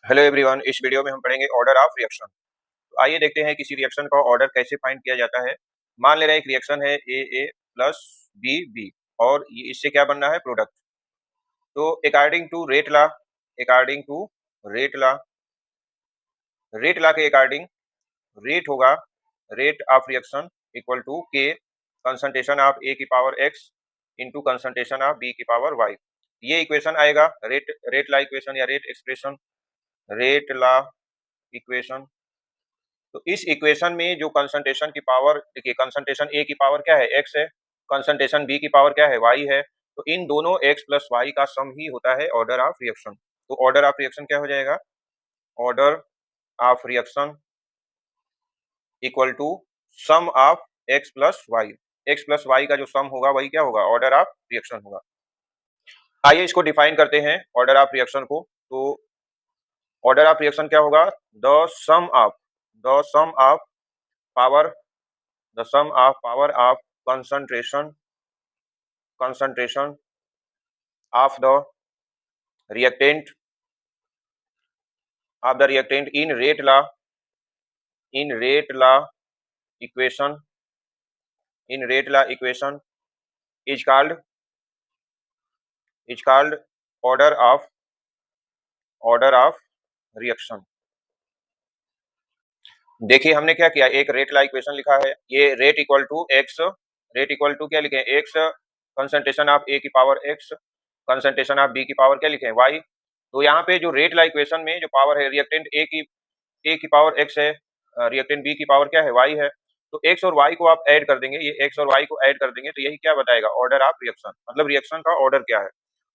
Hello everyone, इस video में हम पढ़ेंगे ऑर्डर ऑफ रिएक्शन। तो आइए देखते हैं किसी रिएक्शन का ऑर्डर कैसे फाइंड किया जाता है। मान ले रहे हैं एक रिएक्शन है ए प्लस बी बी और इससे क्या बनना है, प्रोडक्ट। तो according to rate law, according to rate law, rate law के अकॉर्डिंग रेट होगा, rate of reaction equal to K concentration of A की power X into concentration of B की पावर वाई। ये इक्वेशन आएगा rate rate law equation या rate expression, rate law equation. तो इस equation में जो कंसंट्रेशन की पावर, देखिए कंसंट्रेशन ए की पावर क्या है, एक्स है, कंसंट्रेशन बी की पावर क्या है, वाई है। तो इन दोनों एक्स प्लस वाई का सम ही होता है ऑर्डर ऑफ रिएक्शन। तो ऑर्डर ऑफ रिएक्शन क्या हो जाएगा, order of reaction equal to sum of X plus Y. X plus Y का जो सम होगा वही क्या होगा, ऑर्डर ऑफ रिएक्शन होगा। आइए इसको डिफाइन करते हैं ऑर्डर ऑफ रिएक्शन को। तो ऑर्डर ऑफ रिएक्शन क्या होगा, the sum of power, the sum of power of concentration of the reactant in rate law equation, in rate law equation is called order of reaction। देखिए हमने क्या किया, एक rate ला equation लिखा है, ये rate equal to X, rate equal to क्या लिखे हैं, एक्स कंसंट्रेशन ऑफ ए की power X, concentration of B की पावर क्या लिखे हैं, वाई। तो यहाँ पे जो रेट ला इक्वेशन में जो पावर है, रिएक्टेंट ए की पावर एक्स है, रिएक्टेंट बी की पावर क्या है, वाई है। तो एक्स और वाई को आप ऐड कर देंगे, ये एक्स और वाई को ऐड कर देंगे तो यही क्या बताएगा, ऑर्डर ऑफ रिएक्शन। मतलब रिएक्शन का ऑर्डर क्या है।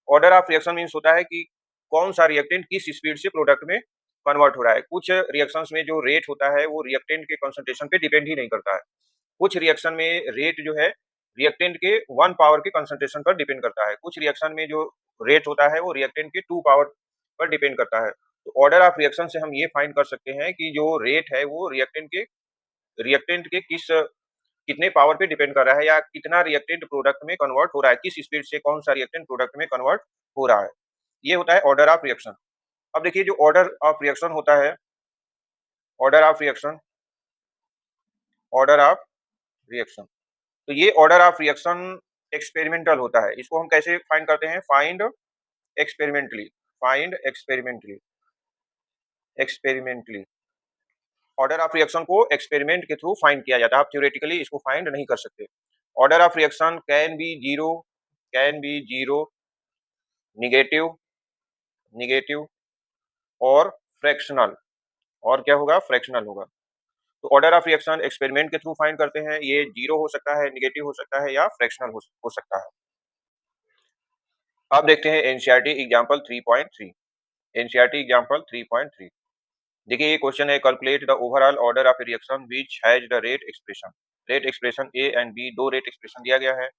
ऑर्डर ऑफ रिएक्शन मीन्स होता है कि कौन सा रिएक्टेंट किस स्पीड से प्रोडक्ट में कन्वर्ट हो रहा है। कुछ रिएक्शंस में जो रेट होता है वो रिएक्टेंट के कंसंट्रेशन पे डिपेंड ही नहीं करता है। कुछ रिएक्शन में रेट जो है रिएक्टेंट के 1 पावर के कंसंट्रेशन पर डिपेंड करता है। कुछ रिएक्शन में जो रेट होता है वो रिएक्टेंट के 2 पावर पर डिपेंड करता है। तो ऑर्डर ऑफ रिएक्शन से हम ये फाइंड कर सकते हैं कि जो रेट है वो रिएक्टेंट के कितने पावर पे डिपेंड कर रहा है, या कितना रिएक्टेंट प्रोडक्ट में कन्वर्ट हो रहा है, किस स्पीड से कौन सा रिएक्टेंट प्रोडक्ट में कन्वर्ट हो रहा है। ये होता है ऑर्डर ऑफ रिएक्शन। अब देखिए जो ऑर्डर ऑफ रिएक्शन होता है, order of reaction, order of reaction, तो ये ऑर्डर ऑफ रिएक्शन एक्सपेरिमेंटल होता है। इसको हम कैसे फाइंड करते हैं, experimentally find experimentally order of reaction को एक्सपेरिमेंट के थ्रू फाइंड किया जाता है। आप थ्योरेटिकली इसको फाइंड नहीं कर सकते। Order of reaction can be zero, negative negative और फ्रैक्शनल, और क्या होगा, फ्रैक्शनल होगा। तो ऑर्डर ऑफ रिएक्शन एक्सपेरिमेंट के थ्रू फाइंड करते हैं, ये जीरो हो सकता है, निगेटिव हो सकता है, या फ्रैक्शनल हो सकता है। अब देखते हैं एनसीईआरटी एग्जांपल 3.3। एनसीईआरटी एग्जांपल 3.3, देखिए ये क्वेश्चन है, calculate the overall order of reaction which has the rate expression. Rate expression A and B, दो रेट एक्सप्रेशन दिया गया है।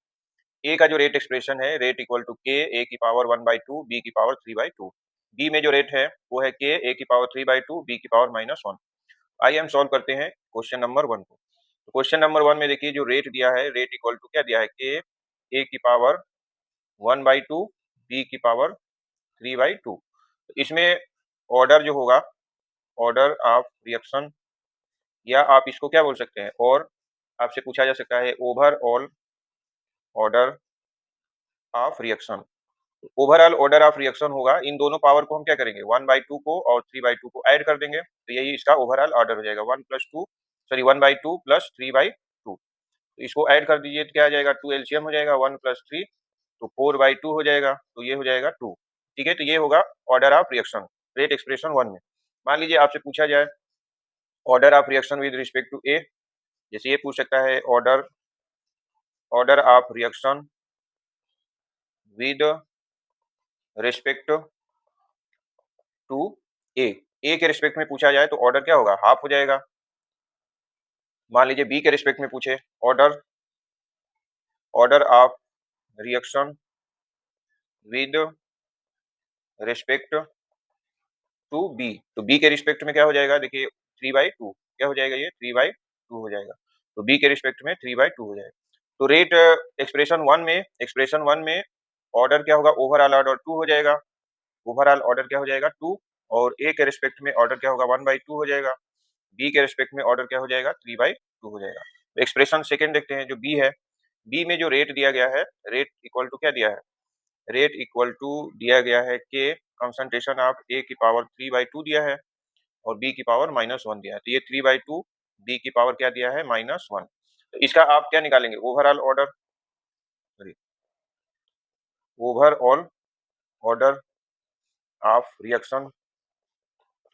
ए का जो रेट एक्सप्रेशन है, rate equal to K A की पावर 1/2 बी की पावर 3/2। बी में जो रेट है वो है के ए की पावर 3/2 बी की पावर -1। आइए हम सॉल्व करते हैं क्वेश्चन नंबर 1 को। तो क्वेश्चन नंबर 1 में देखिए जो रेट दिया है, रेट इक्वल टू क्या दिया है, के ए की पावर 1/2 बी की पावर 3/2। तो इसमें ऑर्डर जो होगा, ऑर्डर ऑफ रिएक्शन, या आप इसको क्या बोल सकते हैं, और आपसे पूछा जा सकता है overall order of reaction. Overall order of reaction होगा, इन दोनों पावर को हम क्या करेंगे, 1/2 को और 3/2 को ऐड कर देंगे तो यही इसका ओवरऑल ऑर्डर हो जाएगा। 1/2 प्लस 3/2, तो इसको ऐड कर दीजिए तो क्या आ जाएगा, 2 एलसीएम हो जाएगा, 1 प्लस 3 तो 4/2 हो जाएगा, तो ये हो जाएगा 2। ठीक है, तो ये होगा order of reaction rate expression 1 में। मान लीजिए आपसे पूछा जाए order of reaction with respect to A, जैसे ये पूछ सकता है order order of reaction with respect to A. A के रिस्पेक्ट में पूछा जाए तो ऑर्डर क्या होगा, हाफ हो जाएगा। मान लीजिए बी के रिस्पेक्ट में पूछे order order of reaction with respect to B, तो बी के रिस्पेक्ट में क्या हो जाएगा, देखिए 3/2 क्या हो जाएगा, ये 3/2 हो जाएगा। तो बी के रिस्पेक्ट में 3/2 हो जाएगा। तो रेट एक्सप्रेशन वन में ऑर्डर क्या होगा, ओवरऑल ऑर्डर 2 हो जाएगा। ओवरऑल ऑर्डर क्या हो जाएगा, 2। और ए के रिस्पेक्ट में ऑर्डर क्या होगा 1/2 हो जाएगा, बी के रिस्पेक्ट में ऑर्डर क्या हो जाएगा 3/2 हो जाएगा। एक्सप्रेशन सेकंड देखते हैं जो बी है, बी में जो रेट दिया गया है, रेट इक्वल टू क्या दिया है, रेट इक्वल टू दिया गया है के कंसंट्रेशन ऑफ ए की पावर 3/2 दिया है और बी की पावर -1 दिया है, तो ये 3/2 बी की पावर क्या दिया है -1। तो इसका आप क्या निकालेंगे overall order, sorry overall order of reaction.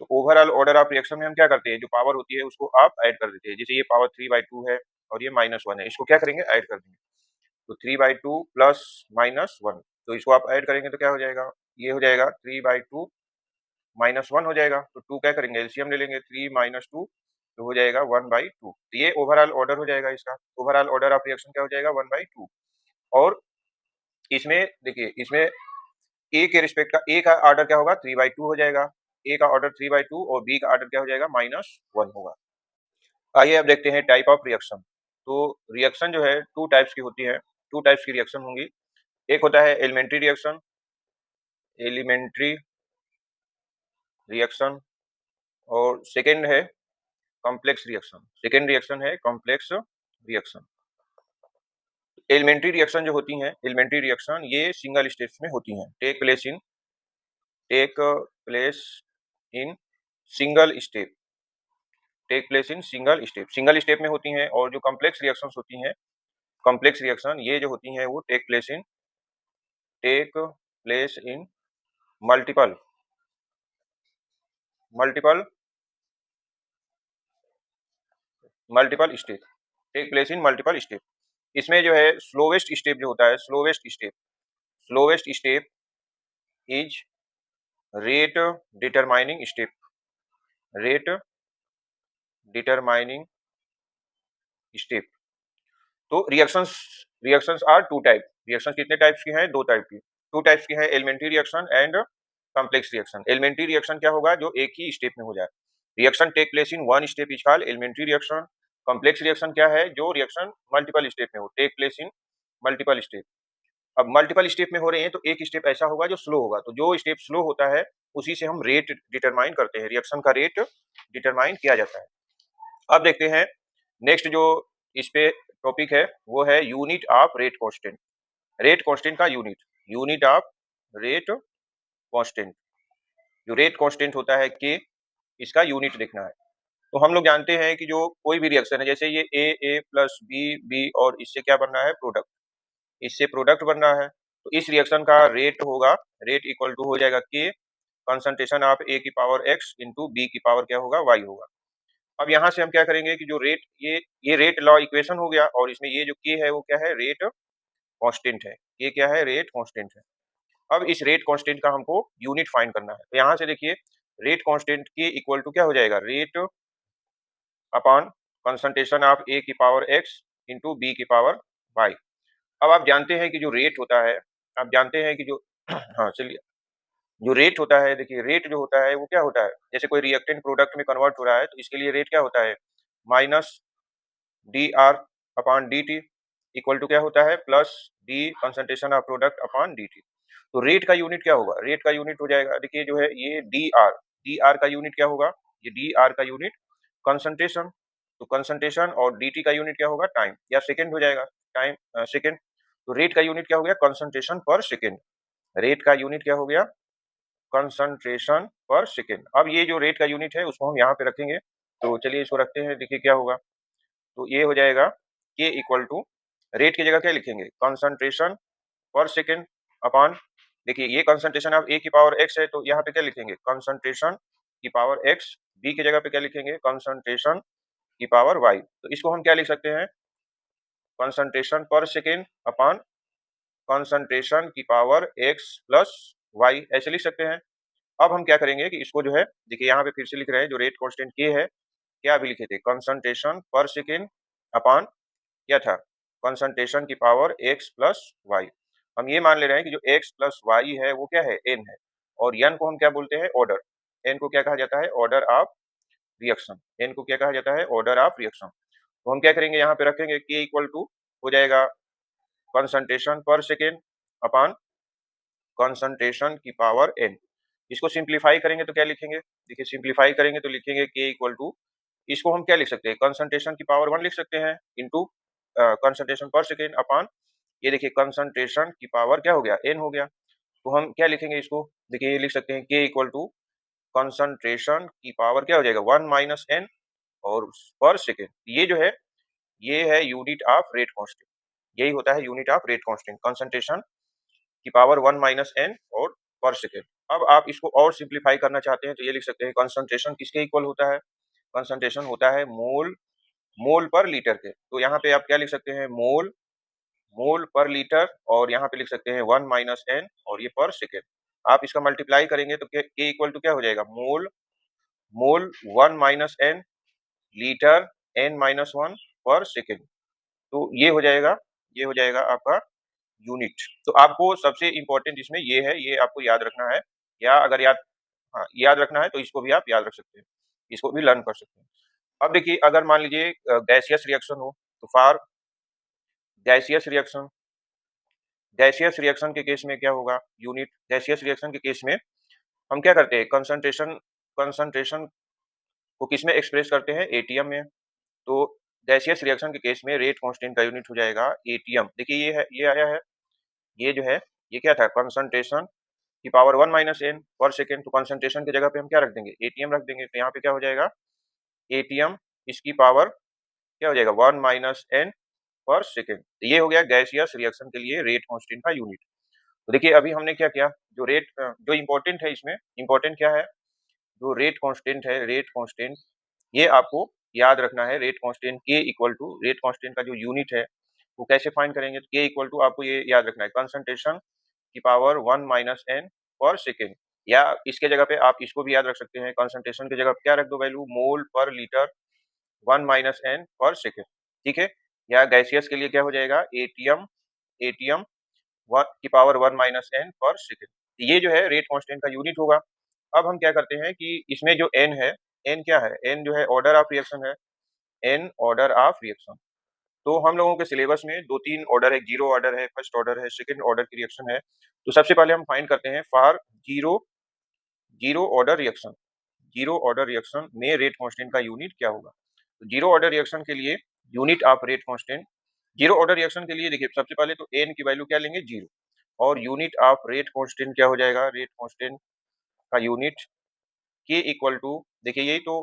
तो ओवरऑल ऑर्डर ऑफ रिएक्शन में हम क्या करते हैं, जो पावर होती है उसको आप ऐड कर देते हैं, जैसे ये पावर 3/2 है और ये -1 है, इसको क्या करेंगे ऐड कर देंगे, तो 3/2 प्लस -1, तो इसको आप ऐड करेंगे तो क्या हो जाएगा, ये हो जाएगा 3/2 -1 हो जाएगा, तो 2 क्या करेंगे एलसीएम ले लेंगे, 3 - 2 तो हो जाएगा 1/2। तो ये ओवरऑल ऑर्डर हो जाएगा, इसका ओवरऑल ऑर्डर ऑफ रिएक्शन क्या हो जाएगा 1/2। और इसमें देखिए, इसमें ए के रिस्पेक्ट का ए का ऑर्डर क्या होगा 3/2 हो जाएगा, ए का ऑर्डर 3/2 और बी का ऑर्डर क्या हो जाएगा -1 होगा। आइए अब देखते हैं टाइप ऑफ रिएक्शन। तो रिएक्शन जो है टू टाइप्स की होती है, टू टाइप्स की रिएक्शन होंगी। एक होता है एलिमेंट्री रिएक्शन, एलिमेंट्री रिएक्शन, और सेकेंड है कॉम्प्लेक्स रिएक्शन, सेकेंड रिएक्शन है कॉम्प्लेक्स रिएक्शन। एलिमेंट्री रिएक्शन जो होती हैं, एलिमेंट्री रिएक्शन ये सिंगल स्टेप्स में होती हैं, take place in single step, take place in single step में होती हैं। और जो कॉम्प्लेक्स रिएक्शंस होती हैं, कॉम्प्लेक्स रिएक्शन ये जो होती हैं वो take place in multiple multiple multiple step, take place in multiple step. इसमें जो है स्लोवेस्ट स्टेप जो होता है, slowest step is rate determining step, rate determining step. तो reactions reactions are two type, reactions कितने टाइप्स की हैं, दो टाइप की, टू टाइप्स की है, elementary reaction and complex reaction. Elementary reaction क्या होगा, जो एक ही स्टेप में हो जाए, reaction take place in one step is called elementary reaction. Complex reaction क्या है, जो रिएक्शन मल्टीपल स्टेप में हो, take place in multiple step. अब मल्टीपल स्टेप में हो रहे हैं तो एक स्टेप ऐसा होगा जो स्लो होगा, तो जो स्टेप स्लो होता है उसी से हम रेट डिटरमाइन करते हैं, रिएक्शन का रेट डिटरमाइन किया जाता है। अब देखते हैं नेक्स्ट जो इस पे टॉपिक है वो है unit of rate constant, rate constant का unit, unit of rate constant. जो रेट कांस्टेंट होता है के, इसका यूनिट देखना है। तो हम लोग जानते हैं कि जो कोई भी रिएक्शन है, जैसे ये ए प्लस बी बी और इससे क्या बनना है प्रोडक्ट, इससे प्रोडक्ट बन रहा है, तो इस रिएक्शन का रेट होगा, रेट इक्वल टू हो जाएगा के कंसंट्रेशन ऑफ ए की पावर एक्स इंटू बी की पावर क्या होगा वाई होगा। अब यहाँ से हम क्या करेंगे कि जो रेट ये रेट लॉ इक्वेशन हो गया, और इसमें ये जो के है वो क्या है रेट कांस्टेंट है, ये क्या है रेट कांस्टेंट है। अब इस रेट कांस्टेंट का हमको यूनिट फाइंड करना है, तो यहाँ से देखिए रेट कांस्टेंट के इक्वल टू क्या हो जाएगा rate upon concentration of A की पावर एक्स इंटू बी की पावर वाई। अब आप जानते हैं कि जो रेट होता है, आप जानते हैं कि जो हाँ चलिए, जो रेट होता है, देखिए रेट जो होता है वो क्या होता है, जैसे कोई रिएक्टेंट प्रोडक्ट में कन्वर्ट हो रहा है तो इसके लिए रेट क्या होता है minus D R upon D T equal to क्या होता है plus D concentration of product upon D T. तो रेट का यूनिट क्या होगा, रेट का यूनिट हो जाएगा, देखिए जो है ये डी आर का यूनिट क्या होगा, ये डी आर का यूनिट कंसंट्रेशन, तो कंसंट्रेशन और डी टी का यूनिट क्या होगा टाइम या सेकेंड हो जाएगा, टाइम सेकेंड। तो रेट का यूनिट क्या हो गया कंसंट्रेशन पर सेकेंड, रेट का यूनिट क्या हो गया कंसंट्रेशन पर सेकेंड। अब ये जो रेट का यूनिट है उसको हम यहाँ पे रखेंगे, तो चलिए इसको रखते हैं, देखिए क्या होगा, तो ये हो जाएगा के इक्वल टू रेट की जगह क्या लिखेंगे कंसंट्रेशन पर सेकेंड अपॉन, देखिए ये कंसंट्रेशन ऑफ ए की पावर एक्स है तो यहाँ पे क्या लिखेंगे कंसंट्रेशन की पावर एक्स, बी की जगह पे क्या लिखेंगे कंसंट्रेशन की पावर वाई। तो इसको हम क्या लिख सकते हैं कंसंट्रेशन पर सेकेंड अपॉन कंसंट्रेशन की पावर एक्स प्लस वाई, ऐसे लिख सकते हैं। अब हम क्या करेंगे कि इसको जो है देखिए यहाँ पे फिर से लिख रहे हैं, जो रेट कांस्टेंट के है क्या अभी लिखे थे कंसंट्रेशन पर सेकेंड अपॉन क्या था कंसंट्रेशन की पावर एक्स प्लस वाई। हम ये मान ले रहे हैं कि जो एक्स प्लस वाई है वो क्या है एन है, और एन को हम क्या बोलते हैं ऑर्डर, एन को क्या कहा जाता है ऑर्डर ऑफ रिएक्शन, एन को क्या कहा जाता है ऑर्डर ऑफ रिएक्शन। तो हम क्या करेंगे यहाँ पे रखेंगे के इक्वल टू हो जाएगा कंसंट्रेशन पर सेकेंड अपॉन कंसंट्रेशन की पावर एन। इसको सिंप्लीफाई करेंगे तो क्या लिखेंगे, देखिए सिंप्लीफाई करेंगे तो लिखेंगे K इक्वल टू, इसको हम क्या लिख सकते हैं, कंसंट्रेशन की पावर 1 लिख सकते हैं इनटू कंसंट्रेशन पर सेकेंड अपॉन, ये देखिए कंसंट्रेशन की पावर क्या हो गया, n हो गया। तो हम क्या लिखेंगे इसको, देखिए ये लिख सकते हैं K इक्वल टू कंसंट्रेशन की पावर क्या हो जाएगा 1 माइनस n और पर सेकेंड, ये जो है ये है यूनिट ऑफ रेट कांस्टेंट, यही होता है unit of rate constant, concentration की पावर 1 माइनस n और पर सेकेंड। अब आप इसको और सिंप्लीफाई करना चाहते हैं तो ये लिख सकते हैं कंसंट्रेशन किसके इक्वल होता है, कंसंट्रेशन होता है मोल, मोल पर लीटर के। तो यहाँ पे आप क्या लिख सकते हैं, मोल, मोल पर लीटर, और यहाँ पे लिख सकते हैं 1 माइनस n और ये पर सेकेंड। आप इसका मल्टीप्लाई करेंगे तो K इक्वल टू क्या हो जाएगा, मोल, मोल 1 minus n litre n minus 1 पर सेकेंड। तो ये हो जाएगा, ये हो जाएगा आपका यूनिट। तो आपको सबसे इंपॉर्टेंट इसमें ये है, ये आपको याद रखना है, या अगर याद, हाँ याद रखना है तो इसको भी आप याद रख सकते हैं, इसको भी लर्न कर सकते हैं। अब देखिए अगर मान लीजिए गैसियस रिएक्शन हो तो for gaseous reaction, gaseous reaction के केस में क्या होगा, यूनिट गैसियस रिएक्शन के केस में हम क्या करते हैं, कंसंट्रेशन, कंसंट्रेशन को किस में एक्सप्रेस करते हैं, एटीएम में। तो गैसियस रिएक्शन के केस में रेट कांस्टेंट का यूनिट हो जाएगा एटीएम। देखिए ये है, ये आया है, ये जो है ये क्या था, कंसंट्रेशन की पावर 1 माइनस n पर सेकेंड। तो कंसंट्रेशन की जगह पे हम क्या रख देंगे, एटीएम रख देंगे। तो यहाँ पे क्या हो जाएगा, एटीएम इसकी पावर क्या हो जाएगा 1 माइनस n पर सेकेंड। ये हो गया गैसियस रिएक्शन के लिए रेट कांस्टेंट का यूनिट। तो देखिए अभी हमने क्या किया, जो रेट जो इम्पोर्टेंट है इसमें, इम्पोर्टेंट क्या है, जो रेट कांस्टेंट है, रेट कांस्टेंट ये आपको याद रखना है। रेट कांस्टेंट के इक्वल टू, रेट कांस्टेंट का जो यूनिट है वो कैसे फाइंड करेंगे, तो के इक्वल टू आपको ये याद रखना है, कंसंट्रेशन की पावर 1 माइनस n पर सेकेंड। या इसके जगह पे आप इसको भी याद रख सकते हैं, कंसंट्रेशन की जगह पे क्या रख दो वैल्यू, मोल पर लीटर 1 माइनस n पर सेकेंड, ठीक है। या गैसियस के लिए क्या हो जाएगा, एटीएम, एटीएम की पावर 1 माइनस n पर सेकेंड। ये जो है रेट कांस्टेंट का यूनिट होगा। अब हम क्या करते हैं कि इसमें जो n है, n क्या है, n जो है ऑर्डर ऑफ रिएक्शन है, n ऑर्डर ऑफ रिएक्शन। तो हम लोगों के सिलेबस में 2-3 ऑर्डर है, जीरो ऑर्डर है, फर्स्ट ऑर्डर है, सेकंड ऑर्डर की रिएक्शन है। तो सबसे पहले हम फाइंड करते हैं for zero, zero order reaction, zero order reaction में रेट कांस्टेंट का यूनिट क्या होगा। तो जीरो ऑर्डर रिएक्शन के लिए unit of rate constant, zero order reaction के लिए देखिए सबसे पहले तो n की वैल्यू क्या लेंगे, जीरो, और यूनिट ऑफ रेट कांस्टेंट क्या हो जाएगा, रेट कांस्टेंट का यूनिट के इक्वल टू, देखिए यही तो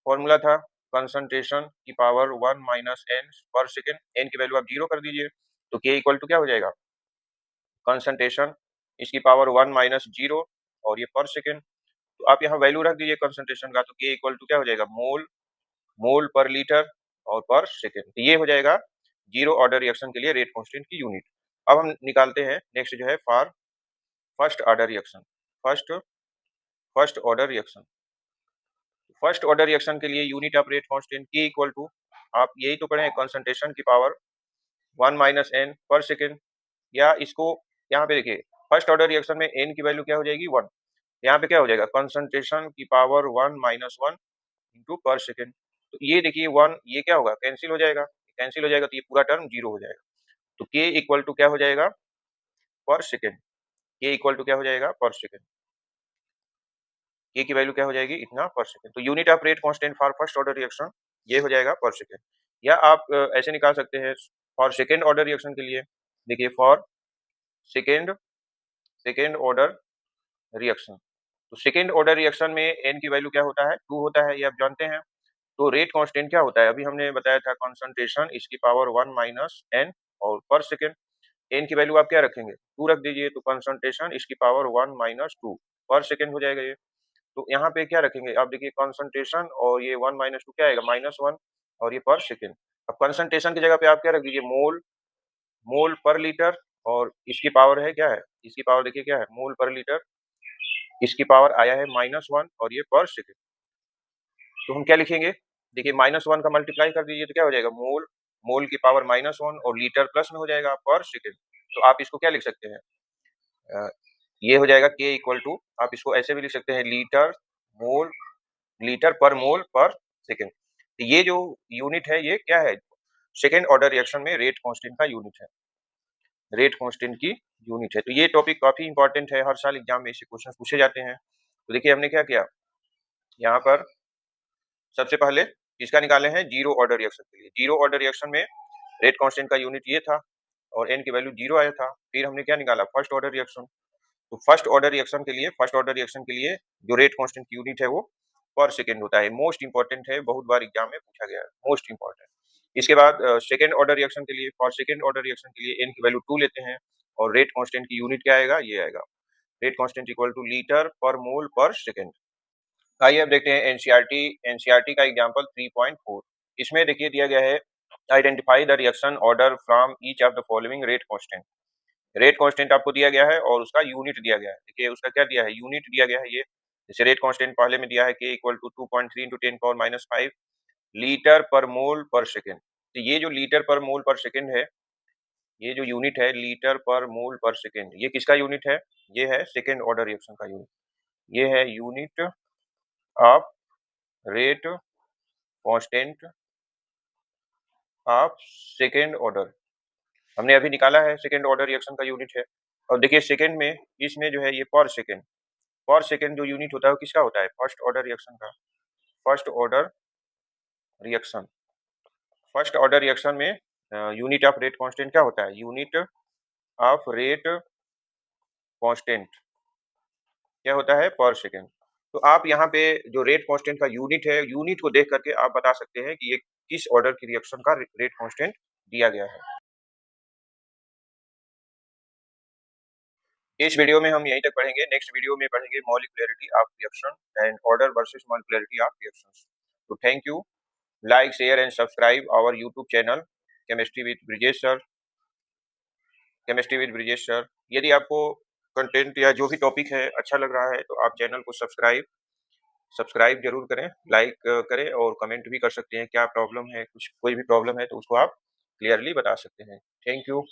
फॉर्मूला था, कंसंट्रेशन की पावर 1 माइनस n पर सेकेंड, n की वैल्यू आप जीरो कर दीजिए तो k इक्वल टू क्या हो जाएगा, कंसंट्रेशन इसकी पावर 1 माइनस जीरो और ये पर सेकेंड। तो आप यहाँ वैल्यू रख दीजिए कंसंट्रेशन का, तो k इक्वल टू क्या हो जाएगा, मोल, मोल पर लीटर और पर सेकेंड। तो ये हो जाएगा जीरो ऑर्डर रिएक्शन के लिए रेट कांस्टेंट की यूनिट। अब हम निकालते हैं नेक्स्ट जो है for first order reaction, first, first order reaction, first order reaction के लिए यूनिट ऑफ रेट कांस्टेंट के इक्वल टू, आप यही तो पढ़े कंसंट्रेशन की पावर 1 माइनस n पर सेकेंड। या इसको यहाँ पे देखिए फर्स्ट ऑर्डर रिएक्शन में n की वैल्यू क्या हो जाएगी 1, यहाँ पे क्या हो जाएगा, कंसंट्रेशन की पावर 1 माइनस 1 इंटू पर सेकेंड। तो ये देखिए 1 ये क्या होगा, कैंसिल हो जाएगा, कैंसिल हो जाएगा तो ये पूरा टर्म जीरो हो जाएगा। तो k इक्वल टू क्या हो जाएगा, पर सेकेंड, k इक्वल टू क्या हो जाएगा, पर सेकेंड, k की वैल्यू क्या हो जाएगी, इतना पर सेकेंड। तो unit of rate constant for first order reaction ये हो जाएगा पर सेकेंड। या आप ऐसे निकाल सकते हैं फॉर सेकेंड ऑर्डर रिएक्शन के लिए, देखिए for second, second order reaction, तो सेकेंड ऑर्डर रिएक्शन में n की वैल्यू क्या होता है, 2 होता है, ये आप जानते हैं। तो रेट कांस्टेंट क्या होता है, अभी हमने बताया था कंसंट्रेशन इसकी पावर 1 माइनस n और पर सेकेंड, n की वैल्यू आप क्या रखेंगे, 2 रख दीजिए, तो कंसंट्रेशन इसकी पावर 1 माइनस 2 पर सेकेंड हो जाएगा ये। तो यहाँ पे क्या रखेंगे आप, देखिए कंसंट्रेशन और ये 1 माइनस 2 क्या आएगा, माइनस 1 और ये पर सेकेंड। अब कंसंट्रेशन की जगह पे आप क्या रख दीजिए, मोल, मोल पर लीटर, और इसकी पावर है क्या है, इसकी पावर देखिए क्या है, मोल पर लीटर, इसकी पावर आया है माइनस 1 और ये पर सेकेंड। तो हम क्या लिखेंगे, देखिए माइनस 1 का मल्टीप्लाई कर दीजिए तो क्या हो जाएगा, मोल, मोल की पावर माइनस 1 और लीटर प्लस में हो जाएगा पर सेकेंड। तो आप इसको क्या लिख सकते हैं, अ, ये हो जाएगा k इक्वल टू, आप इसको ऐसे भी लिख सकते हैं, litre mole, litre per mole पर सेकेंड। तो ये जो यूनिट है ये क्या है, सेकेंड ऑर्डर रिएक्शन में रेट कांस्टेंट का यूनिट है, रेट कांस्टेंट की यूनिट है। तो ये टॉपिक काफी इंपॉर्टेंट है, हर साल एग्जाम में इससे क्वेश्चन पूछे जाते हैं। तो देखिए हमने क्या किया, यहाँ पर सबसे पहले किसका निकाले हैं, जीरो ऑर्डर रिएक्शन के लिए। जीरो ऑर्डर रिएक्शन में रेट कांस्टेंट का यूनिट ये था और n की वैल्यू 0 आया था। फिर हमने क्या निकाला, फर्स्ट ऑर्डर रिएक्शन। तो फर्स्ट ऑर्डर रिएक्शन के लिए, जो रेट कांस्टेंट की यूनिट है वो पर सेकेंड होता है। मोस्ट इंपॉर्टेंट है, बहुत बार एग्जाम में पूछा गया है, मोस्ट इंपॉर्टेंट। इसके बाद सेकेंड ऑर्डर रिएक्शन के लिए, फॉर सेकेंड ऑर्डर रिएक्शन के लिए n की वैल्यू 2 लेते हैं और रेट कांस्टेंट की यूनिट क्या आएगा, ये आएगा, rate constant equal two litre per mole पर सेकेंड। आइए अब देखते हैं एनसीईआरटी का एग्जांपल 3.4। इसमें देखिए दिया गया है, identify the reaction order from each of the following rate constant. Rate constant आपको दिया गया है और उसका यूनिट दिया गया है। देखिए उसका क्या दिया है, यूनिट दिया गया है। ये जैसे रेट कांस्टेंट पहले में दिया है के equal to 2.3 into 10 power minus 5 litre per mole पर सेकेंड। तो ये जो लीटर पर मोल पर सेकेंड है, ये जो यूनिट है लीटर पर मोल पर सेकेंड, ये किसका यूनिट है, ये है सेकेंड ऑर्डर रिएक्शन का यूनिट। ये है unit of rate constant of second order. हमने अभी निकाला है, सेकेंड ऑर्डर रिएक्शन का यूनिट है। और देखिए सेकेंड में, इसमें जो है ये पर सेकेंड जो यूनिट होता है वो किसका होता है, फर्स्ट ऑर्डर रिएक्शन का। First order reaction, first order reaction में यूनिट ऑफ रेट कांस्टेंट क्या होता है, यूनिट ऑफ रेट कांस्टेंट क्या होता है, पर सेकेंड। तो आप यहाँ पे जो रेट कांस्टेंट का यूनिट है, यूनिट को देख करके आप बता सकते हैं कि ये किस ऑर्डर की रिएक्शन का रेट कांस्टेंट दिया गया है। इस वीडियो में हम यहीं तक पढ़ेंगे। नेक्स्ट वीडियो में पढ़ेंगे molecularity of reaction and order versus molecularity of reactions. तो thank you. Like, share and subscribe our YouTube channel chemistry with Brijesh sir. यदि आपको कंटेंट या जो भी टॉपिक है अच्छा लग रहा है तो आप चैनल को सब्सक्राइब जरूर करें, लाइक करें और कमेंट भी कर सकते हैं। क्या प्रॉब्लम है, कुछ कोई भी प्रॉब्लम है तो उसको आप क्लियरली बता सकते हैं। Thank you.